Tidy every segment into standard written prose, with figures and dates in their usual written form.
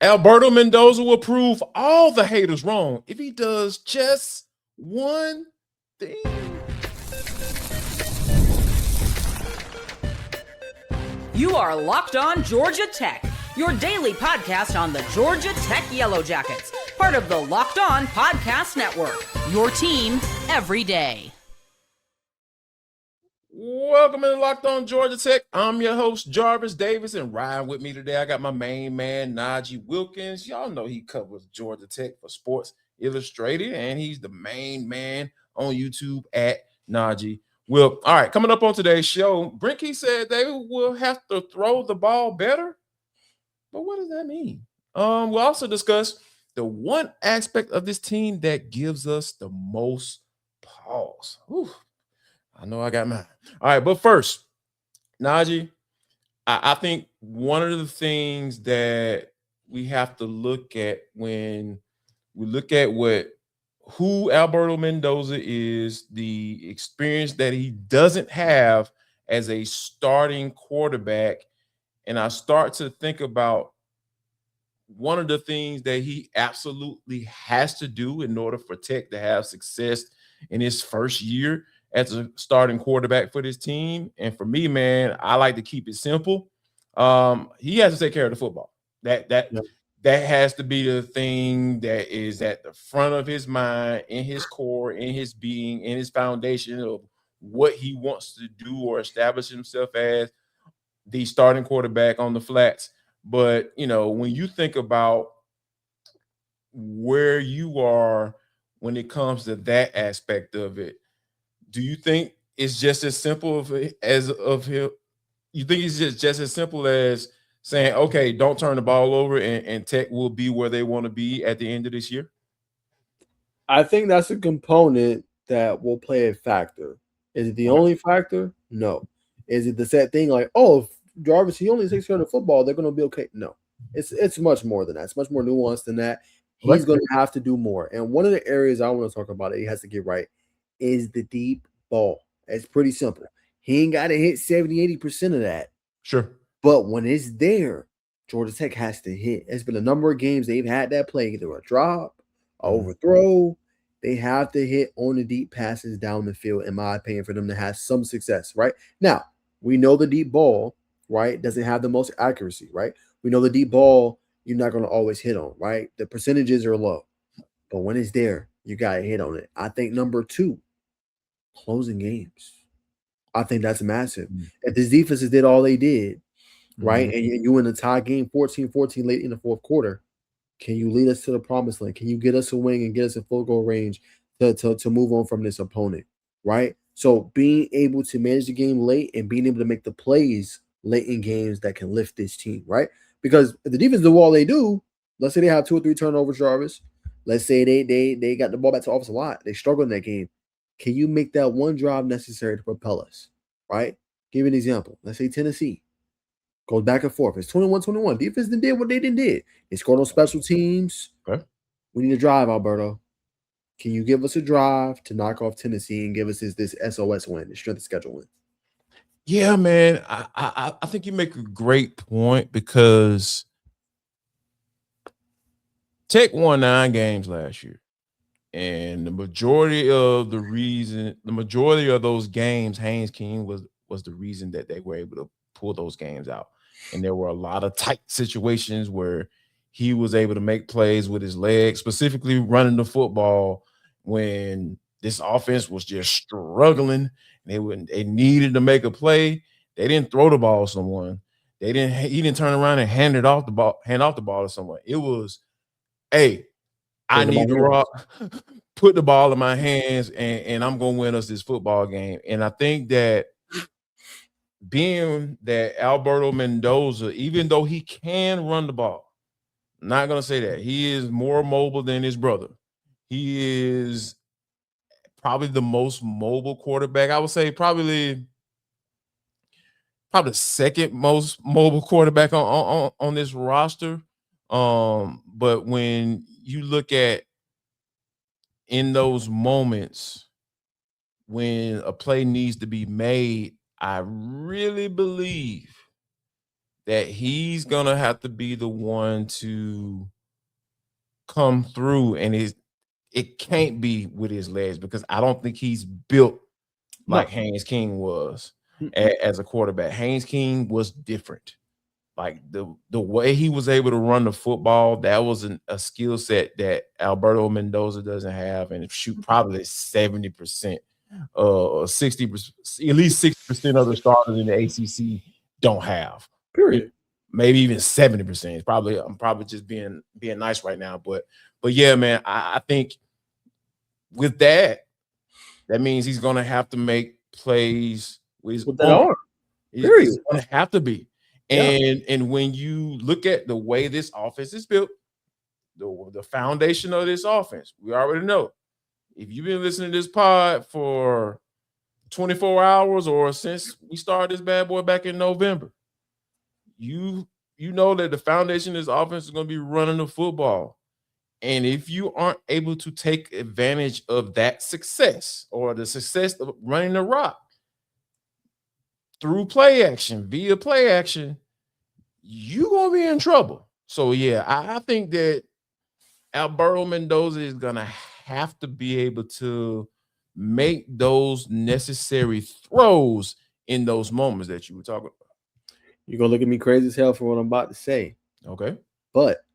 Alberto Mendoza will prove all the haters wrong if he does just one thing. You are Locked On Georgia Tech, your daily podcast on the Georgia Tech Yellow Jackets, part of the Locked On Podcast Network, your team every day. Welcome to Locked On Georgia Tech. I'm your host, Jarvis Davis, and riding with me today, I got my main man, Najeh Wilkins. Y'all know he covers Georgia Tech for Sports Illustrated, and he's the main man on YouTube at Najeh Wilk. All right, coming up on today's show, Brent Key said they will have to throw the ball better. But what does that mean? We'll also discuss the one aspect of this team that gives us the most pause. Whew. I know I got mine. All right, but first, Najeh, I think one of the things that we have to look at when we look at who Alberto Mendoza is, the experience that he doesn't have as a starting quarterback, and I start to think about one of the things that he absolutely has to do in order for Tech to have success in his first year as a starting quarterback for this team. And for me, man, I like to keep it simple. He has to take care of the football. That has to be the thing that is at the front of his mind, in his core, in his being, in his foundation of what he wants to do or establish himself as the starting quarterback on the flats. But, you know, when you think about where you are when it comes to that aspect of it, do you think it's just as simple as of him? You think it's just as simple as saying, okay, don't turn the ball over and Tech will be where they want to be at the end of this year? I think that's a component that will play a factor. Is it the only factor? No. Is it the set thing like, oh, if Jarvis, he only takes care of the football, they're going to be okay? No. It's much more than that. It's much more nuanced than that. He's going to have to do more. And one of the areas I want to talk about that he has to get right is the deep ball. It's pretty simple. He ain't got to hit 70, 80% of that. Sure. But when it's there, Georgia Tech has to hit. It's been a number of games they've had that play, either a drop, an overthrow. They have to hit on the deep passes down the field, in my opinion, for them to have some success, right? Now, we know the deep ball, right, doesn't have the most accuracy, right? We know the deep ball you're not going to always hit on, right? The percentages are low. But when it's there, you got to hit on it. I think number 2, closing games. I think that's massive. If this defenses did all they did, right, and you in a tie game 14-14 late in the fourth quarter, can you lead us to the promised land? Can you get us a wing and get us a field goal range to move on from this opponent, right? So being able to manage the game late and being able to make the plays late in games that can lift this team, right? Because if the defense do all they do, let's say they have 2 or 3 turnovers, Jarvis. Let's say they got the ball back to offense a lot. They struggle in that game. Can you make that one drive necessary to propel us, right? Give you an example. Let's say Tennessee goes back and forth. It's 21-21. Defense did what they did. They scored on special teams. Okay. We need a drive, Alberto. Can you give us a drive to knock off Tennessee and give us this SOS win, the strength of schedule win? Yeah, man. I think you make a great point because Tech won 9 games last year. And the majority of those games, Haynes King was the reason that they were able to pull those games out. And there were a lot of tight situations where he was able to make plays with his legs, specifically running the football when this offense was just struggling. They needed to make a play. They didn't throw the ball to someone. He didn't turn around and hand off the ball to someone. It was, hey, I need to put the ball in my hands and I'm going to win us this football game. And I think that being that Alberto Mendoza, even though he can run the ball, I'm not going to say that. He is more mobile than his brother. He is probably the most mobile quarterback. I would say probably the second most mobile quarterback on this roster. But when you look at in those moments when a play needs to be made, I really believe that he's gonna have to be the one to come through, and it can't be with his legs because I don't think he's built like Haynes King was as a quarterback. Haynes King was different. Like the way he was able to run the football, that was a skill set that Alberto Mendoza doesn't have, and shoot probably 70%, 60%, at least 60% of the starters in the ACC don't have. Period. Maybe even 70%. I'm probably just being nice right now, but yeah, man, I think with that means he's gonna have to make plays with that arm. He's gonna have to be. And when you look at the way this offense is built, the foundation of this offense, we already know. If you've been listening to this pod for 24 hours or since we started this bad boy back in November, you know that the foundation of this offense is going to be running the football. And if you aren't able to take advantage of that success or the success of running the rock through play action, via play action, you're going to be in trouble. So, yeah, I think that Alberto Mendoza is going to have to be able to make those necessary throws in those moments that you were talking about. You're going to look at me crazy as hell for what I'm about to say. Okay. But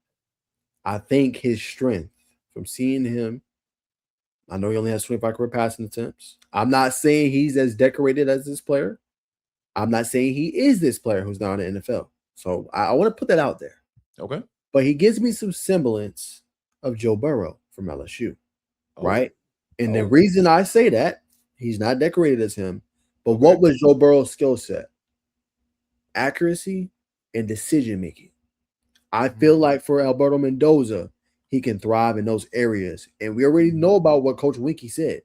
I think his strength from seeing him, I know he only has 25 career passing attempts. I'm not saying he's as decorated as this player. I'm not saying he is this player who's not in the NFL. So I want to put that out there. Okay. But he gives me some semblance of Joe Burrow from LSU, right? And the reason I say that, he's not decorated as him, but what was Joe Burrow's skill set? Accuracy and decision-making. I feel like for Alberto Mendoza, he can thrive in those areas. And we already know about what Coach Winky said.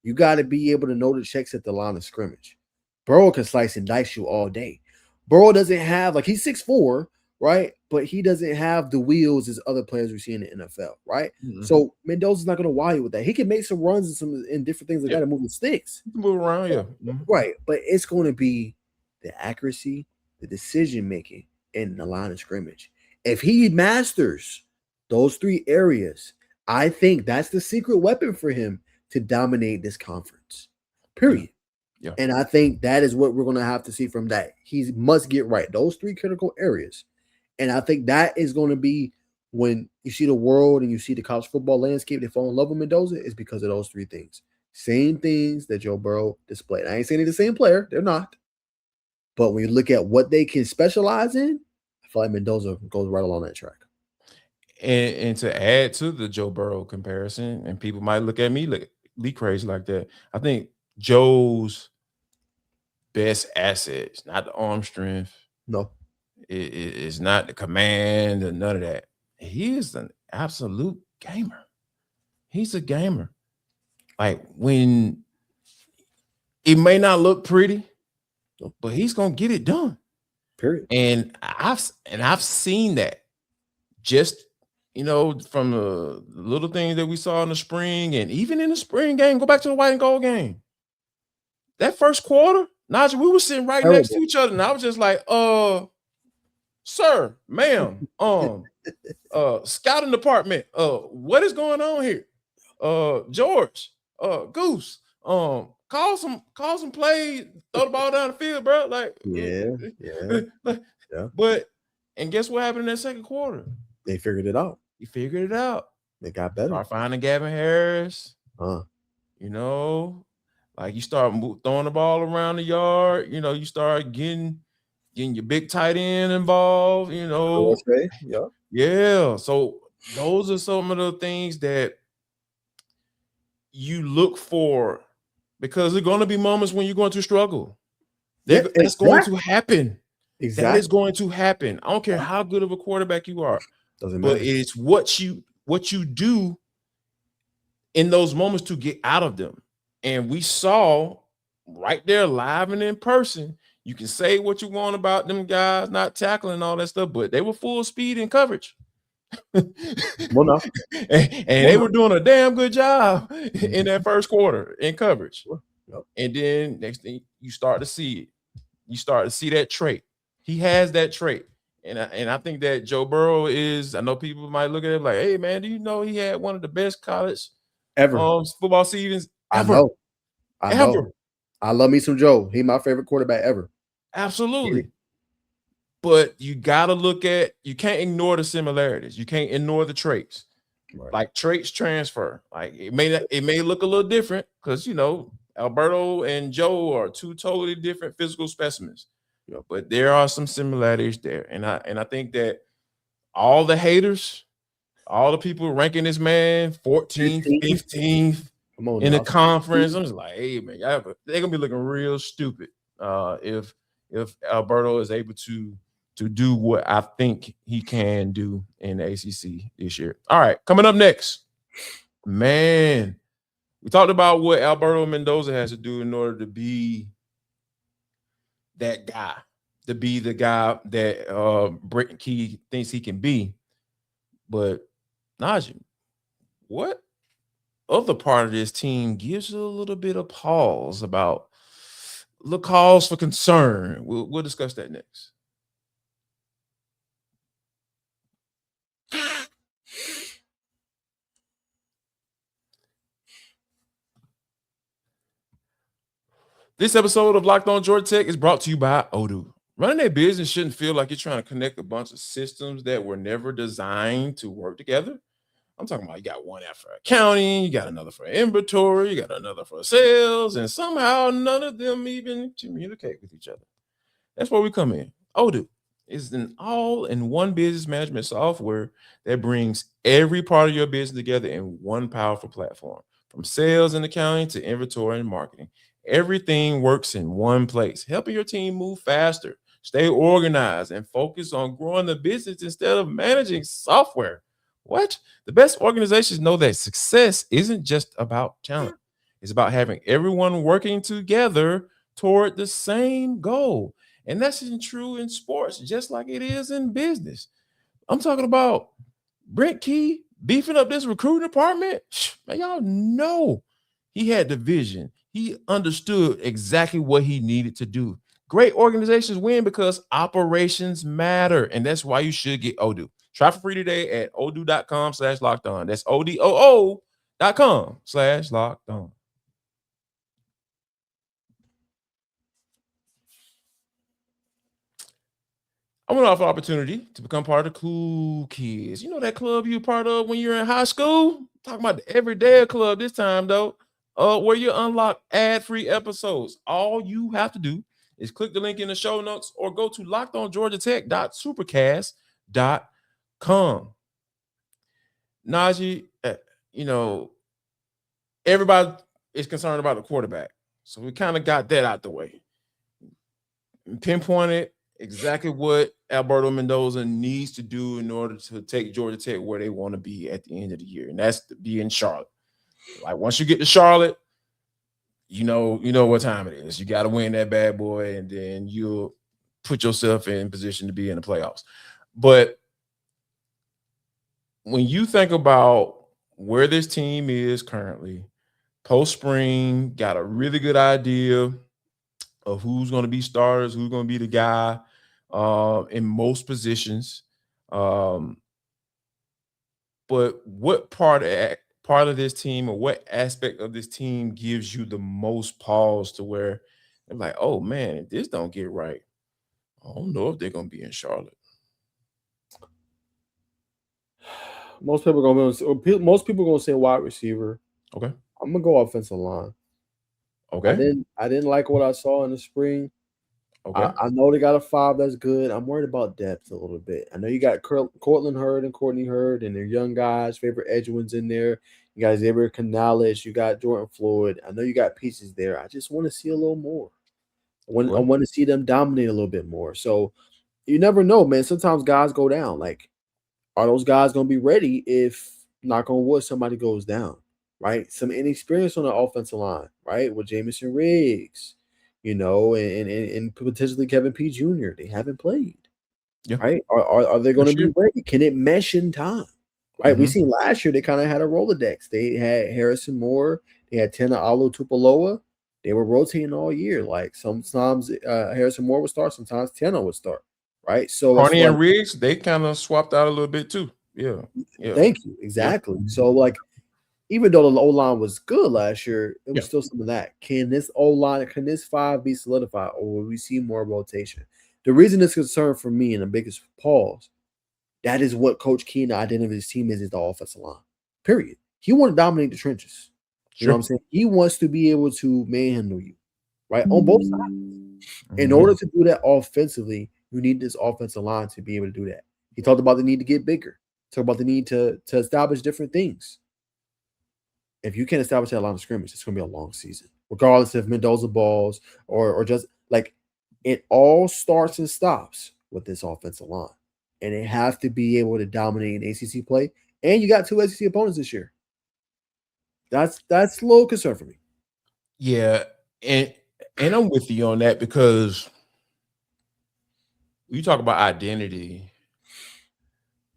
You got to be able to know the checks at the line of scrimmage. Burrow can slice and dice you all day. Burrow doesn't have, like, he's 6'4", right? But he doesn't have the wheels as other players we see in the NFL, right? Mm-hmm. So Mendoza's not going to wow you with that. He can make some runs and different things like that and move the sticks. Move around, yeah. Right. But it's going to be the accuracy, the decision-making, and the line of scrimmage. If he masters those three areas, I think that's the secret weapon for him to dominate this conference, period. Yeah. And I think that is what we're going to have to see from that. He must get right, those three critical areas. And I think that is going to be when you see the world and you see the college football landscape, they fall in love with Mendoza, is because of those three things. Same things that Joe Burrow displayed. I ain't saying they're the same player. They're not. But when you look at what they can specialize in, I feel like Mendoza goes right along that track. And to add to the Joe Burrow comparison, and people might look at me like crazy like that, I think Joe's best assets, not the arm strength. No. It's not the command or none of that. He is an absolute gamer. He's a gamer. Like, when it may not look pretty, but he's gonna get it done. Period. And I've seen that just, from the little things that we saw in the spring, and even in the spring game. Go back to the white and gold game. That first quarter, Najeh, we were sitting right next to each other, and I was just like, sir, ma'am, scouting department, what is going on here? George, Goose, call some plays, throw the ball down the field, bro. Like, yeah. But, and guess what happened in that second quarter? They figured it out. He figured it out. They got better. Start finding Gavin Harris. Like, you start throwing the ball around the yard. You start getting your big tight end involved. Yeah. So those are some of the things that you look for, because there are going to be moments when you're going to struggle. That's going to happen. Exactly. That is going to happen. I don't care how good of a quarterback you are. Doesn't matter. But it's what you do in those moments to get out of them. And we saw right there live and in person. You can say what you want about them guys not tackling all that stuff, but they were full speed in coverage. Well, no. and they were doing a damn good job in that first quarter in coverage. Yep. And then next thing, you start to see it. You start to see that trait. He has that trait. And I think that Joe Burrow is. I know people might look at it like, "Hey, man, do you know he had one of the best college Ever. football seasons I ever? know. I know. I love me some Joe. He my favorite quarterback ever. Absolutely. But you got to look at. You can't ignore the similarities. You can't ignore the traits. Right. Like traits transfer. Like it may look a little different because Alberto and Joe are two totally different physical specimens. But there are some similarities there, and I think that all the haters, all the people ranking this man 14th, 15th in the conference, I'm just like, hey man, they're gonna be looking real stupid if Alberto is able to do what I think he can do in the ACC this year. All right, coming up next, man, we talked about what Alberto Mendoza has to do in order to be that guy, to be the guy that Brent Key thinks he can be. But Najeh, what other part of this team gives you a little bit of pause about the cause for concern? We'll discuss that next. This episode of Locked On Georgia Tech is brought to you by Odoo. Running a business shouldn't feel like you're trying to connect a bunch of systems that were never designed to work together. I'm talking about you got one app for accounting, you got another for inventory, you got another for sales, and somehow none of them even communicate with each other. That's where we come in. Odoo is an all-in-one business management software that brings every part of your business together in one powerful platform. From sales and accounting to inventory and marketing, everything works in one place, helping your team move faster, stay organized, and focus on growing the business instead of managing software. What? The best organizations know that success isn't just about talent. It's about having everyone working together toward the same goal. And that's true in sports, just like it is in business. I'm talking about Brent Key beefing up this recruiting department. Man, y'all know he had the vision. He understood exactly what he needed to do. Great organizations win because operations matter. And that's why you should get Odoo. Try for free today at odoo.com/lockedon. That's odoo.com/lockedon. I want to offer opportunity to become part of the Cool Kids. You know that club you were part of when you were in high school? Talking about the Everyday Club this time, though, where you unlock ad-free episodes. All you have to do is click the link in the show notes or go to lockedongeorgiatech.supercast.com. Najeh, everybody is concerned about the quarterback. So we kind of got that out the way. Pinpointed exactly what Alberto Mendoza needs to do in order to take Georgia Tech where they want to be at the end of the year, and that's to be in Charlotte. Like once you get to Charlotte, you know what time it is. You got to win that bad boy, and then you'll put yourself in position to be in the playoffs. But when you think about where this team is currently, post-spring, got a really good idea of who's going to be starters, who's going to be the guy in most positions. But what part of this team or what aspect of this team gives you the most pause to where they're like, oh man, if this don't get right, I don't know if they're going to be in Charlotte. Most people are going to say wide receiver. Okay. I'm going to go offensive line. Okay. I didn't like what I saw in the spring. Okay. I know they got a 5 that's good. I'm worried about depth a little bit. I know you got Cortland Hurd and Courtney Hurd and their young guys, favorite Edgewins in there. You got Xavier Canales. You got Jordan Floyd. I know you got pieces there. I just want to see a little more. I want to see them dominate a little bit more. So you never know, man. Sometimes guys go down. Like, are those guys going to be ready if, knock on wood, somebody goes down? Right? Some inexperience on the offensive line, right? With Jamison Riggs, and potentially Kevin P. Jr. They haven't played. Yeah. Right? Are they going to be ready? Can it mesh in time? Right? Mm-hmm. We seen last year they kind of had a Rolodex. They had Harrison Moore, they had Tena Alo Tupaloa. They were rotating all year. Like sometimes Harrison Moore would start, sometimes Tena would start. right? So it's Carney like, and Riggs, they kind of swapped out a little bit too. Yeah. thank you. Exactly. So like, even though the O-line was good last year, it was Yeah. still some of that. Can this O-line, can this 5 be solidified, or will we see more rotation? The reason it's concern for me and the biggest pause, that is what Coach Key and the identity of his team is the offensive line. Period. He wants to dominate the trenches. You know what I'm saying? He wants to be able to manhandle you, right? On both sides. In order to do that offensively, you need this offensive line to be able to do that. He talked about the need to get bigger. Talked about the need to establish different things. If you can't establish that line of scrimmage, it's going to be a long season, regardless if Mendoza balls or just like it all starts and stops with this offensive line. And they have to be able to dominate an ACC play. And you got 2 SEC opponents this year. That's a little concern for me. Yeah, and I'm with you on that because we talk about identity.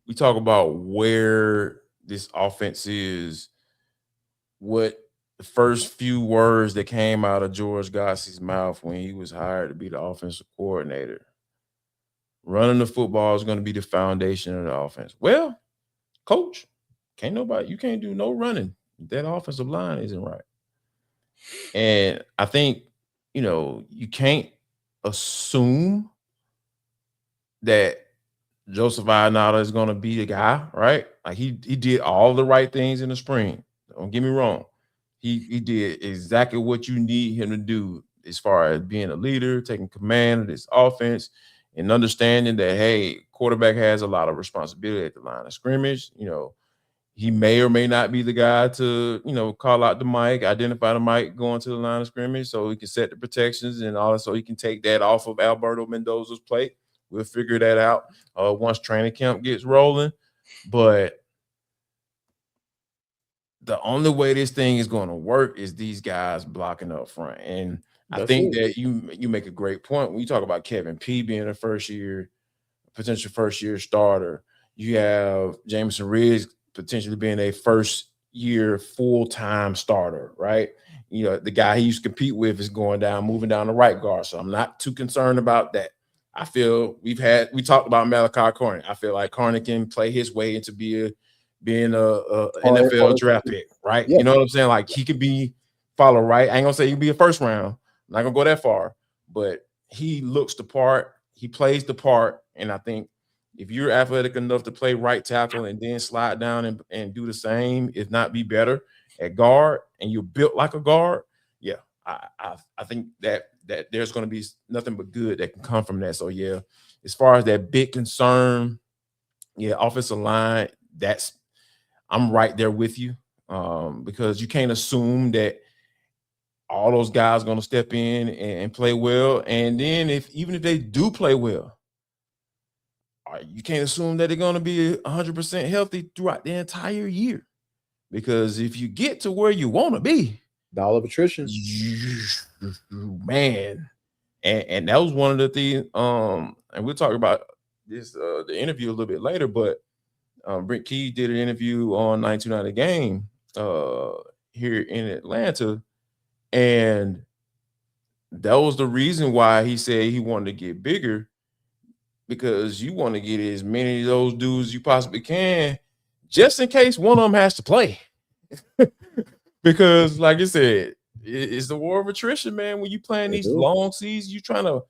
We talk about where this offense is, what the first few words that came out of George Godsey's mouth when he was hired to be the offensive coordinator. Running the football is going to be the foundation of the offense. Well, coach, you can't do no running. That offensive line isn't right. And I think, you can't assume that Joseph Ionata is going to be the guy, right? Like he did all the right things in the spring. Don't get me wrong. He did exactly what you need him to do as far as being a leader, taking command of this offense, and understanding that, hey, quarterback has a lot of responsibility at the line of scrimmage. He may or may not be the guy to, call out the mic, identify the mic going to the line of scrimmage so he can set the protections and all that, so he can take that off of Alberto Mendoza's plate. We'll figure that out once training camp gets rolling. But the only way this thing is going to work is these guys blocking up front. And I think that you make a great point when you talk about Kevin P being a potential first year starter. You have Jameson Riggs potentially being a first year full-time starter, right? The guy he used to compete with is moving down the right guard. So I'm not too concerned about that. I feel we talked about Malachi Corney. I feel like Corney can play his way into being a NFL draft pick, right? Yeah. You know what I'm saying? Like he could follow right. I ain't gonna say he could be a first round. I'm not gonna go that far, but he looks the part, he plays the part, and I think if you're athletic enough to play right tackle and then slide down and do the same, if not be better at guard, and you're built like a guard, yeah, I think that there's going to be nothing but good that can come from that. So yeah, as far as that big concern, yeah, offensive line, I'm right there with you, because you can't assume that all those guys are going to step in and play well, and then even if they do play well, you can't assume that they're going to be 100% healthy throughout the entire year, because if you get to where you want to be, battle of attrition, man, and that was one of the things. And we'll talk about this the interview a little bit later, but Brent Key did an interview on 929 The Game here in Atlanta, and that was the reason why he said he wanted to get bigger, because you want to get as many of those dudes you possibly can, just in case one of them has to play. Because, like I said, it's the war of attrition, man. When you playing these long seasons, you trying to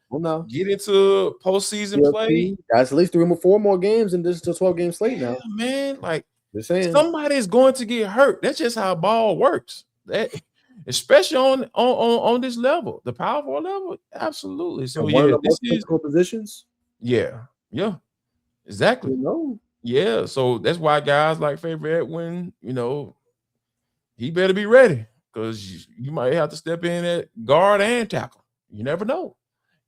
get into postseason play. That's at least 3 or 4 more games, and this is a 12-game slate now. Man, like somebody's going to get hurt. That's just how ball works. That, especially on this level, the Power 4 level, absolutely. So one of the most physical positions. Yeah, exactly. Yeah, so that's why guys like Favorite Edwin, he better be ready, because you might have to step in at guard and tackle. You never know,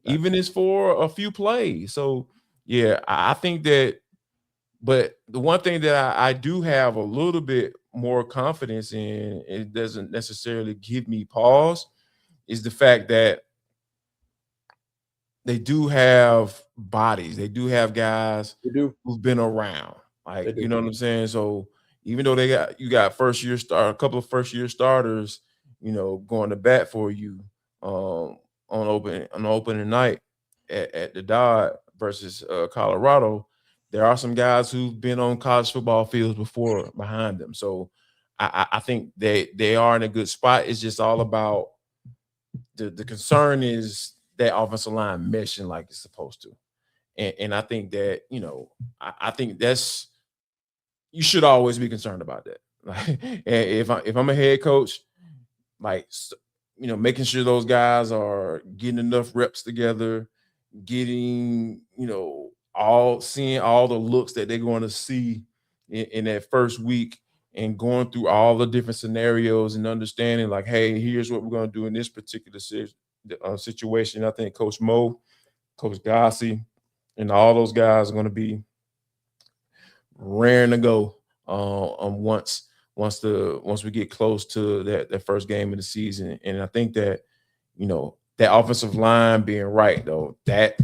even if it's for a few plays. So yeah, I think that. But the one thing that I do have a little bit more confidence in, it doesn't necessarily give me pause, is the fact that they do have bodies. They do have guys who've been around. Like, you know what I'm saying? So even though you got a couple of first year starters, going to bat for you on opening night at the Dodd, versus Colorado, there are some guys who've been on college football fields before behind them. So I think they are in a good spot. It's just all about the concern is that offensive line meshing like it's supposed to. And I think that, I think that's you should always be concerned about that. Like, if I'm a head coach, like, making sure those guys are getting enough reps together, getting, seeing all the looks that they're going to see in that first week, and going through all the different scenarios and understanding, like, hey, here's what we're going to do in this particular situation. I think Coach Mo, Coach Godsey, and all those guys are going to be raring to go once we get close to that first game of the season. And I think that, that offensive line being right, though, that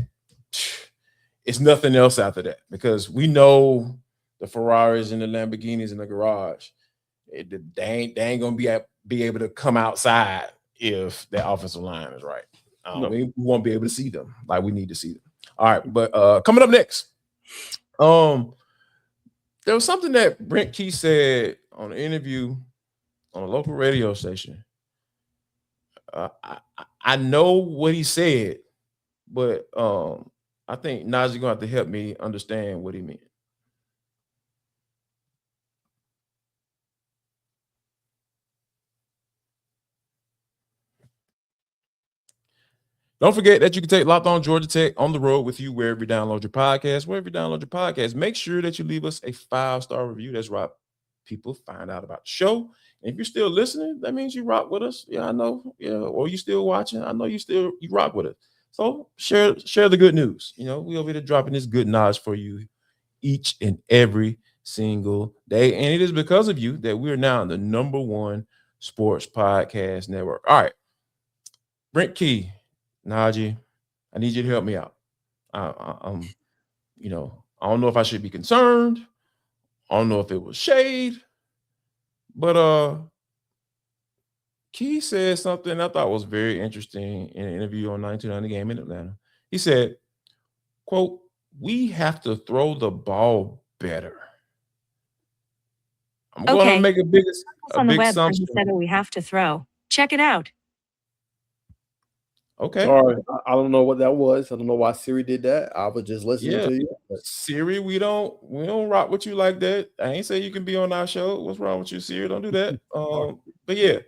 it's nothing else after that, because we know the Ferraris and the Lamborghinis in the garage, they ain't gonna be able to come outside if that offensive line is right. No. We won't be able to see them like we need to see them. All right, but coming up next, there was something that Brent Key said on an interview on a local radio station. I know what he said, but I think Najeh gonna have to help me understand what he meant. Don't forget that you can take Locked On Georgia Tech on the road with you wherever you download your podcast. Wherever you download your podcast, make sure that you leave us a 5-star review. That's right. People find out about the show. And if you're still listening, that means you rock with us. Yeah, I know. Yeah, or you still watching. I know you rock with us. So share the good news. We over here dropping this good knowledge for you each and every single day. And it is because of you that we're now in the #1 sports podcast network. All right. Brent Key, Najeh, I need you to help me out. I don't know if I should be concerned. I don't know if it was shade, but Key said something I thought was very interesting in an interview on 929 Game in Atlanta. He said, quote, "We have to throw the ball better." I'm going to make a big assumption. He said that we have to throw. Check it out. Okay. Sorry, I don't know what that was. I don't know why Siri did that. I was just listening to you. Siri, we don't rock with you like that. I ain't say you can be on our show. What's wrong with you, Siri? Don't do that. But yeah.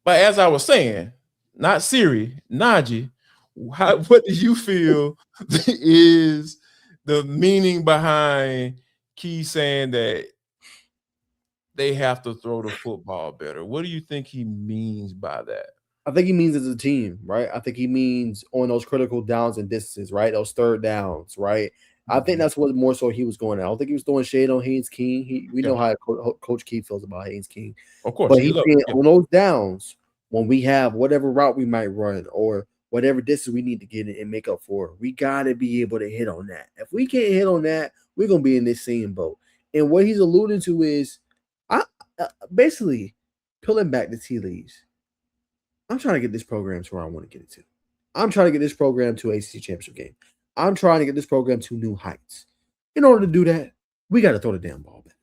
But as I was saying, not Siri, Najeh, what do you feel is the meaning behind Key saying that they have to throw the football better? What do you think he means by that? I think he means as a team, right? I think he means on those critical downs and distances, right? Those third downs, right? I think that's what more so he was going at. I don't think he was throwing shade on Haynes King. We know how Coach Key feels about Haynes King. Of course. But he's saying on those downs, when we have whatever route we might run or whatever distance we need to get in and make up for, we got to be able to hit on that. If we can't hit on that, we're going to be in this same boat. And what he's alluding to is basically pulling back the tea leaves. I'm trying to get this program to where I want to get it to. I'm trying to get this program to ACC championship game. I'm trying to get this program to new heights. In order to do that, we got to throw the damn ball back,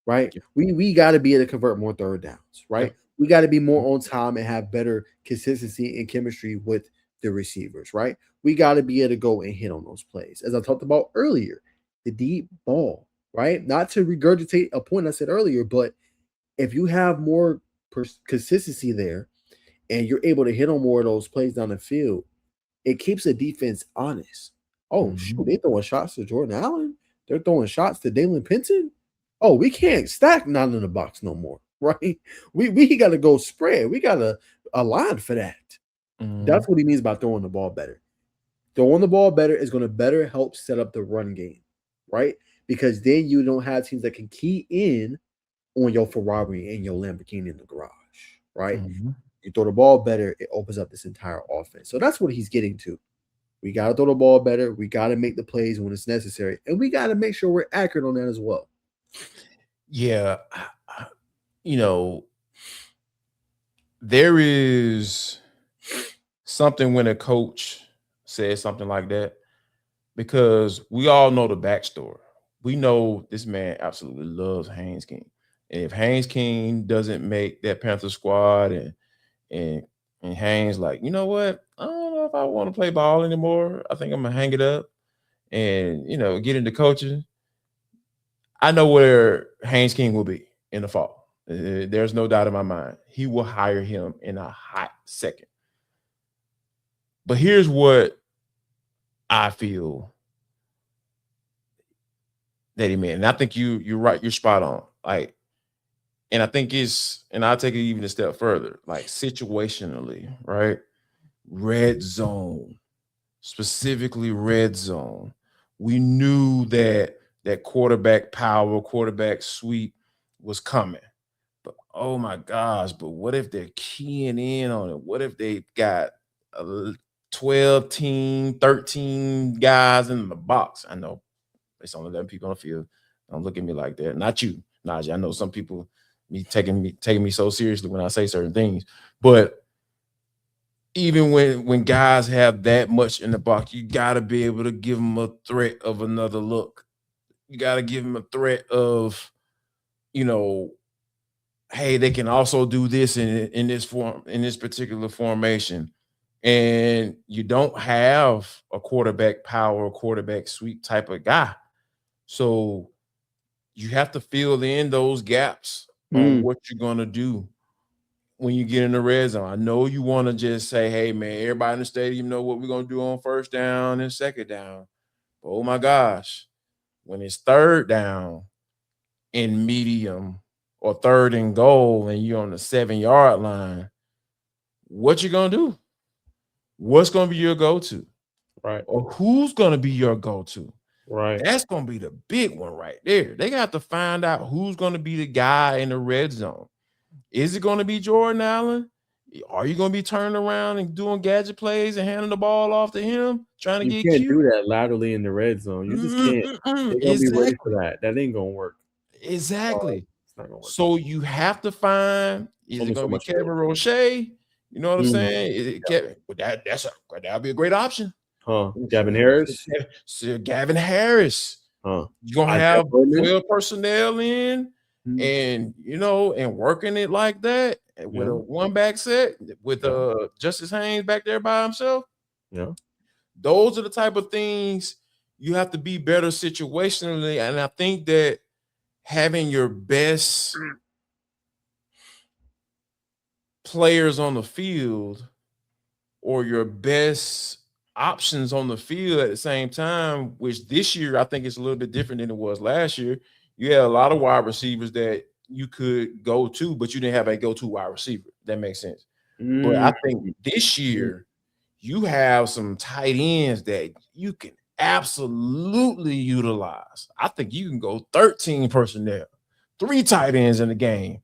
right? Yeah. We got to be able to convert more third downs, right? Yeah. We got to be more on time and have better consistency and chemistry with the receivers, right? We got to be able to go and hit on those plays. As I talked about earlier, the deep ball, right? Not to regurgitate a point I said earlier, but if you have more consistency there, and you're able to hit on more of those plays down the field, it keeps the defense honest. Oh, shoot, they're throwing shots to Jordan Allen. They're throwing shots to Dalen Pinson. Oh, we can't stack 9 in the box no more, right? We got to go spread. We got to align for that. That's what he means by throwing the ball better. Throwing the ball better is going to better help set up the run game, right? Because then you don't have teams that can key in on your Ferrari and your Lamborghini in the garage, right? You throw the ball better, it opens up this entire offense. So that's what he's getting to. We got to throw the ball better. We got to make the plays when it's necessary. And we got to make sure we're accurate on that as well. Yeah. There is something when a coach says something like that because we all know the backstory. We know this man absolutely loves Haynes King. And if Haynes King doesn't make that Panther squad and and Haynes like, you know what? I don't know if I want to play ball anymore. I think I'm gonna hang it up and get into coaching. I know where Haynes King will be in the fall. There's no doubt in my mind. He will hire him in a hot second. But here's what I feel that he meant. And I think you're right. You're spot on. Like, and I think and I'll take it even a step further, like situationally, right? Red zone, specifically red zone. We knew that quarterback power, quarterback sweep was coming. But oh my gosh, but what if they're keying in on it? What if they got 12 team, 13 guys in the box? I know it's only 11 people on the field. Don't look at me like that. Not you, Najeh. I know some people taking me so seriously when I say certain things. But even when guys have that much in the box, you got to be able to give them a threat of another look. You got to give them a threat of, hey, they can also do this in this form, in this particular formation. And you don't have a quarterback power, quarterback sweep type of guy. So you have to fill in those gaps on what you're going to do when you get in the red zone. I know you want to just say, hey, man, everybody in the stadium know what we're going to do on first down and second down. But oh, my gosh, when it's third down in medium or third and goal and you're on the 7-yard line, what you going to do? What's going to be your go-to? Right. Or who's going to be your go-to? Right. That's going to be the big one right there. They got to find out who's going to be the guy in the red zone. Is it going to be Jordan Allen? Are you going to be turning around and doing gadget plays and handing the ball off to him, trying to You get can't cute? do that laterally in the red zone. You just can't. They're going to be ready for that. That ain't going to work. Exactly. It's not going to work. So you have to find, is it going to be Kevin Roche? You know what I'm saying? That'd be a great option. Huh? Gavin Harris? Gavin Harris. Huh? You're going to have 12 personnel in and, and working it like that with a one-back set with Justice Haynes back there by himself. Yeah. Those are the type of things you have to be better situationally. And I think that having your best players on the field or your best options on the field at the same time, which this year I think is a little bit different than it was last year. You had a lot of wide receivers that you could go to, but you didn't have a go-to wide receiver. That makes sense. But I think this year you have some tight ends that you can absolutely utilize. I think you can go 13 personnel, 3 tight ends in the game,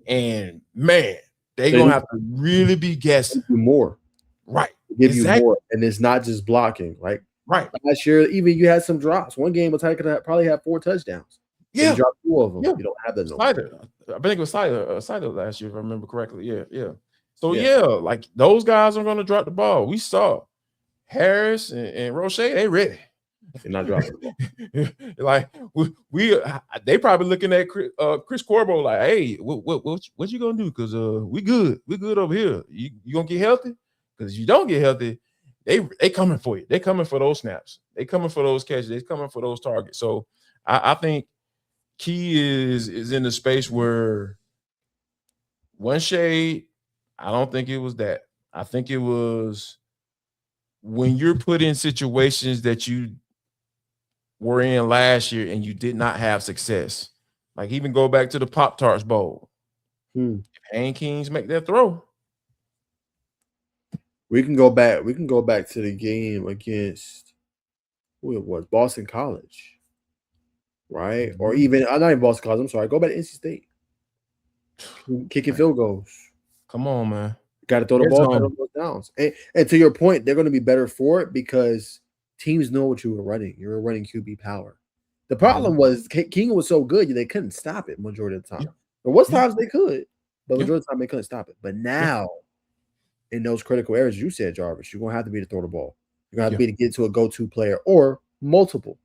and man, they're going to have to really be guessing. More. Right. Give you more. And it's not just blocking. Like last year, even you had some drops. One game, Ty could probably have 4 touchdowns. Yeah. You dropped 2 of them. Yeah. You don't have that no more. I think it was Sider last year, if I remember correctly. Yeah. So, like those guys are going to drop the ball. We saw Harris and Roche, they ready. They're not dropping the ball. Like they probably looking at Chris Corbo like, hey, what you gonna do? Because we good over here. You gonna get healthy? Because you don't get healthy, they coming for you. They coming for those snaps. They coming for those catches. They coming for those targets. So I think Key is in the space where one shade. I don't think it was that. I think it was when you're put in situations that you were in last year and you did not have success. Like even go back to the Pop-Tarts Bowl. If Haynes Kings make that throw. We can go back to the game against who it was, Boston College. Right? Or even not even Boston College, I'm sorry. Go back to NC State. Kicking field goals. Come on, man. Got to throw the ball on those downs. And to your point, they're going to be better for it because teams know what you were running. You were running QB power. The problem was King was so good, they couldn't stop it majority of the time. There was times they could, but majority of the time they couldn't stop it. But now, in those critical areas, you said, Jarvis, you're going to have to be to throw the ball. You're going to have to be to get to a go-to player or multiple.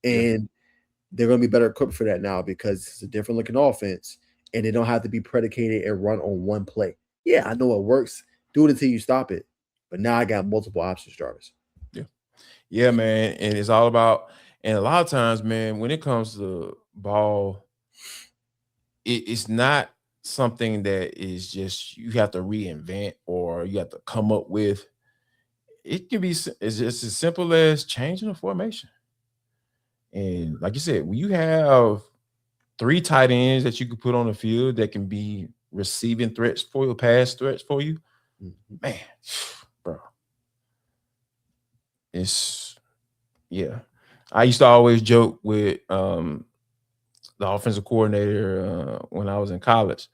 Yeah. And they're going to be better equipped for that now because it's a different looking offense and they don't have to be predicated and run on one play. Yeah, I know it works. Do it until you stop it. But now I got multiple options, Jarvis. Yeah, man. And it's all about, and a lot of times, man, when it comes to ball, it's not something that is just you have to reinvent or you have to come up with. It can be, it's just as simple as changing the formation. And like you said, when you have 3 tight ends that you can put on the field that can be receiving threats for you, pass threats for you, man, bro. It's yeah. I used to always joke with the offensive coordinator when I was in college,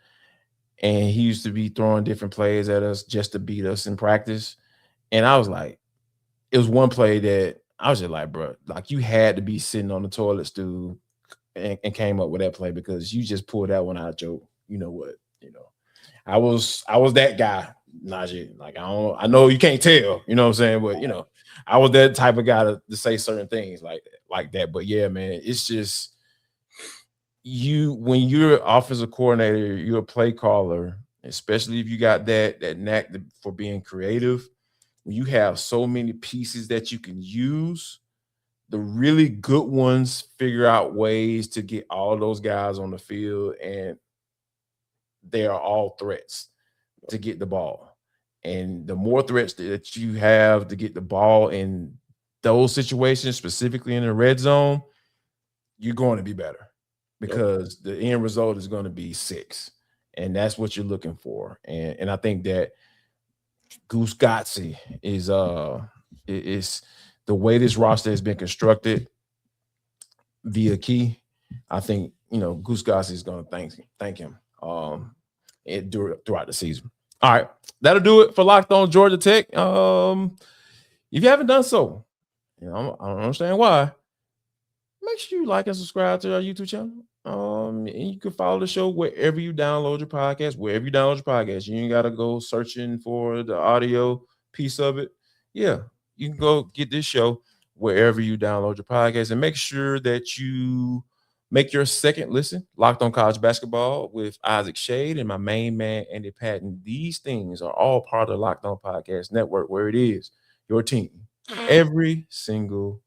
and he used to be throwing different plays at us just to beat us in practice. And I was like, it was one play that I was just like, bro, like you had to be sitting on the toilet stool and came up with that play because you just pulled that one out, Joe. You know what? I was that guy, Najeh. Like I know you can't tell, you know what I'm saying, but I was that type of guy to say certain things like that. But yeah, man, it's just when you're an offensive coordinator, you're a play caller, especially if you got that knack for being creative. When you have so many pieces that you can use, the really good ones figure out ways to get all those guys on the field, and they are all threats to get the ball. And the more threats that you have to get the ball in those situations, specifically in the red zone, you're going to be better because the end result is going to be 6. And that's what you're looking for. And I think that Goose Godsey is the way this roster has been constructed via Key. I think Goose Godsey is going to thank him throughout the season. All right, that'll do it for Locked On Georgia Tech. If you haven't done so, I don't understand why. Make sure you like and subscribe to our YouTube channel. And you can follow the show wherever you download your podcast. You ain't gotta go searching for the audio piece of it. Yeah, you can go get this show wherever you download your podcast, and make sure that you make your second listen Locked On College Basketball with Isaac Shade and my main man Andy Patton. These things are all part of the Locked On Podcast Network, where it is your team every single